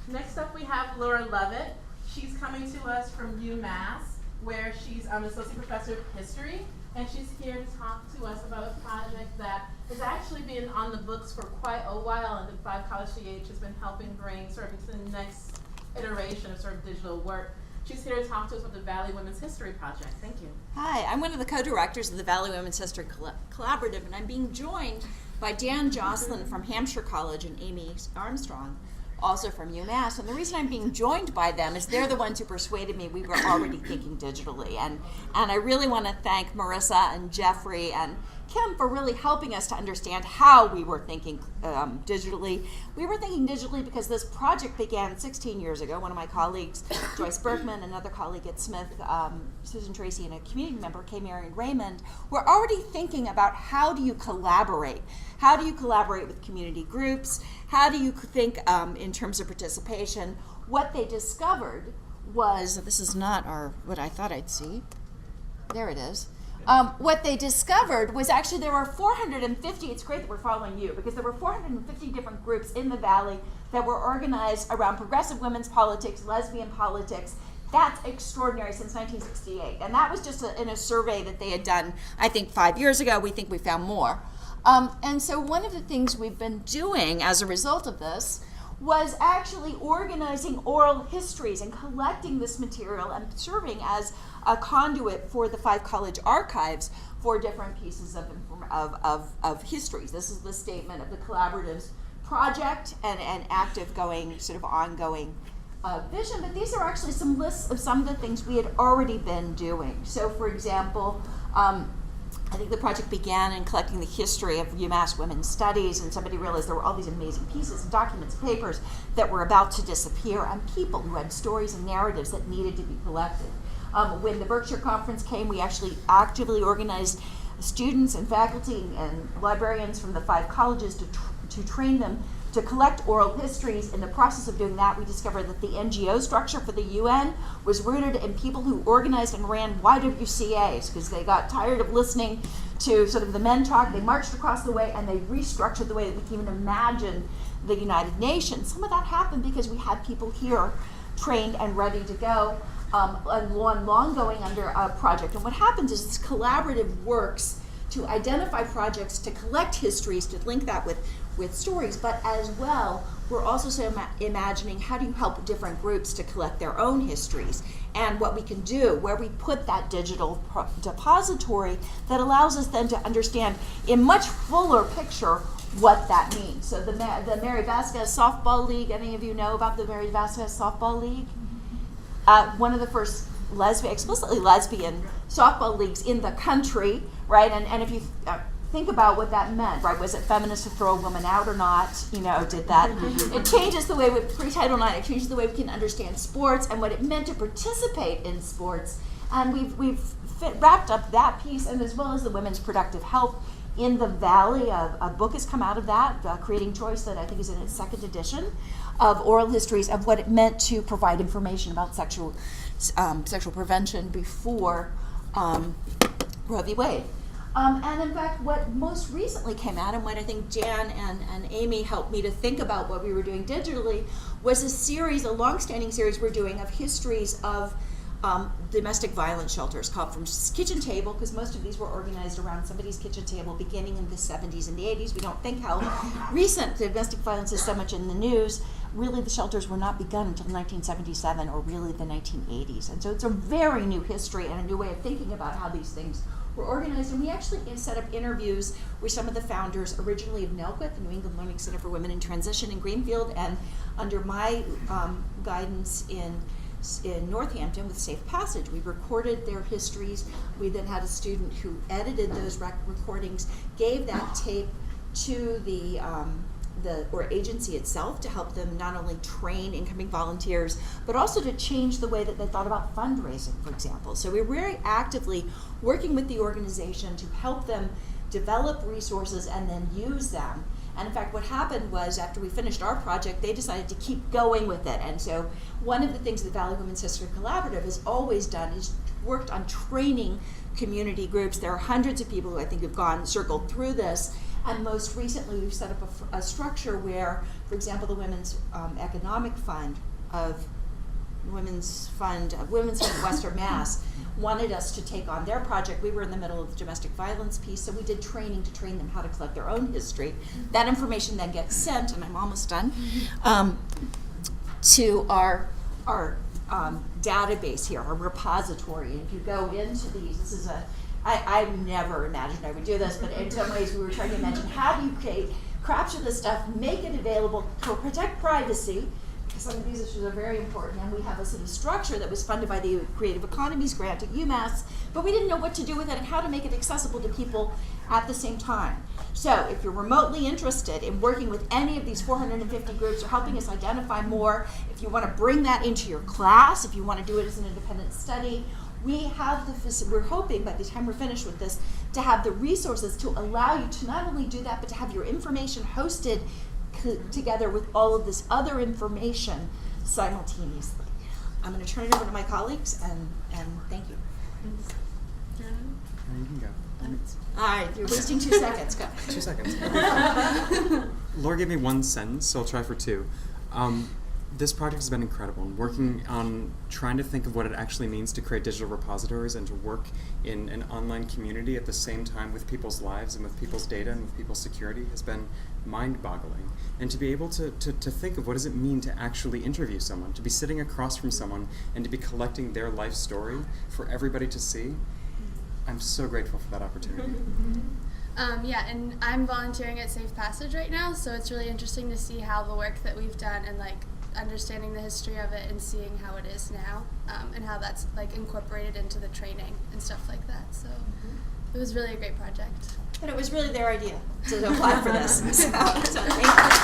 Next up we have Laura Lovett. She's coming to us from UMass, where she's an associate professor of history, and she's here to talk to us about a project that has actually been on the books for quite a while, and the Five College DH has been helping bring sort of to the next iteration of sort of digital work. She's here to talk to us about the Valley Women's History Project. Thank you. Hi, I'm one of the co-directors of the Valley Women's History Collaborative, and I'm being joined by Dan Jocelyn from Hampshire College and Amy Armstrong, also from UMass. And the reason I'm being joined by them is they're the ones who persuaded me we were already thinking digitally. And I really want to thank Marissa and Jeffrey and Kim for really helping us to understand how we were thinking digitally. We were thinking digitally because this project began 16 years ago. One of my colleagues, Joyce Berkman, another colleague at Smith, Susan Tracy, and a community member, Kay Marion Raymond, were already thinking about how do you collaborate? How do you collaborate with community groups? How do you think in terms of participation? What they discovered was, this is not what I thought I'd see. There it is. What they discovered was actually there were 450, it's great that we're following you, because there were 450 different groups in the Valley that were organized around progressive women's politics, lesbian politics. That's extraordinary since 1968. And that was just in a survey that they had done, I think, 5 years ago. We think we found more. And so one of the things we've been doing as a result of this was actually organizing oral histories and collecting this material and serving as a conduit for the Five College archives for different pieces of histories. This is the statement of the collaborative's project and an active sort of ongoing vision, but these are actually some lists of some of the things we had already been doing. So for example, I think the project began in collecting the history of UMass women's studies, and somebody realized there were all these amazing pieces and documents and papers that were about to disappear, and people who had stories and narratives that needed to be collected. When the Berkshire Conference came, we actually actively organized students and faculty and librarians from the 5 colleges to train them to collect oral histories. In the process of doing that, we discovered that the NGO structure for the UN was rooted in people who organized and ran YWCAs because they got tired of listening to sort of the men talk. They marched across the way and they restructured the way that we can even imagine the United Nations. Some of that happened because we had people here trained and ready to go, and long going under a project. And what happens is this collaborative works to identify projects, to collect histories, to link that with stories, but as well, we're also imagining how do you help different groups to collect their own histories, and what we can do, where we put that digital depository that allows us then to understand in much fuller picture what that means. So the Mary Vasquez Softball League, any of you know about the Mary Vasquez Softball League? One of the first explicitly lesbian softball leagues in the country, right? And if you think about what that meant, right? Was it feminist to throw a woman out or not? Did that? It changes the way pre-Title IX, it changes the way we can understand sports and what it meant to participate in sports. And we've wrapped up that piece, and as well as the women's productive health in the Valley. A book has come out of that, Creating Choice, that I think is in its 2nd edition, of oral histories of what it meant to provide information about sexual prevention before Roe v. Wade. And in fact, what most recently came out, and what I think Jan and Amy helped me to think about what we were doing digitally, was a long-standing series we're doing of histories of domestic violence shelters, called From Kitchen Table, because most of these were organized around somebody's kitchen table beginning in the 70s and the 80s. We don't think how recent domestic violence is so much in the news. Really, the shelters were not begun until 1977 or really the 1980s. And so it's a very new history and a new way of thinking about how these things were organized. And we actually set up interviews with some of the founders originally of NELQUIT, the New England Learning Center for Women in Transition in Greenfield, and under my guidance in Northampton with Safe Passage. We recorded their histories. We then had a student who edited those recordings, gave that tape to the agency itself to help them not only train incoming volunteers, but also to change the way that they thought about fundraising, for example. So we're very actively working with the organization to help them develop resources and then use them. And in fact, what happened was after we finished our project, they decided to keep going with it. And so one of the things the Valley Women's History Collaborative has always done is worked on training community groups. There are hundreds of people who I think have circled through this, And most recently, we've set up a structure where, for example, the Women's Economic Fund of Women's Fund of Western Mass wanted us to take on their project. We were in the middle of the domestic violence piece, so we did training to train them how to collect their own history. That information then gets sent, and I'm almost done, to our database here, our repository. And if you go into these, this is I never imagined I would do this, but in some ways we were trying to imagine how do you capture this stuff, make it available, to protect privacy. Some of these issues are very important, and we have a sort of structure that was funded by the Creative Economies grant at UMass, but we didn't know what to do with it and how to make it accessible to people at the same time. So if you're remotely interested in working with any of these 450 groups or helping us identify more, if you want to bring that into your class, if you want to do it as an independent study, we're hoping by the time we're finished with this to have the resources to allow you to not only do that, but to have your information hosted together with all of this other information simultaneously. I'm going to turn it over to my colleagues, and thank you. You can go. All right, you're wasting 2 seconds. Go. 2 seconds. Laura gave me one sentence, so I'll try for two. This project has been incredible, and working on trying to think of what it actually means to create digital repositories and to work in an online community at the same time with people's lives and with people's data and with people's security has been mind-boggling. And to be able to think of what does it mean to actually interview someone, to be sitting across from someone and to be collecting their life story for everybody to see, I'm so grateful for that opportunity. Yeah, and I'm volunteering at Safe Passage right now, so it's really interesting to see how the work that we've done and understanding the history of it and seeing how it is now, and how that's incorporated into the training and stuff like that. So it was really a great project. And it was really their idea to apply for this. So thank you.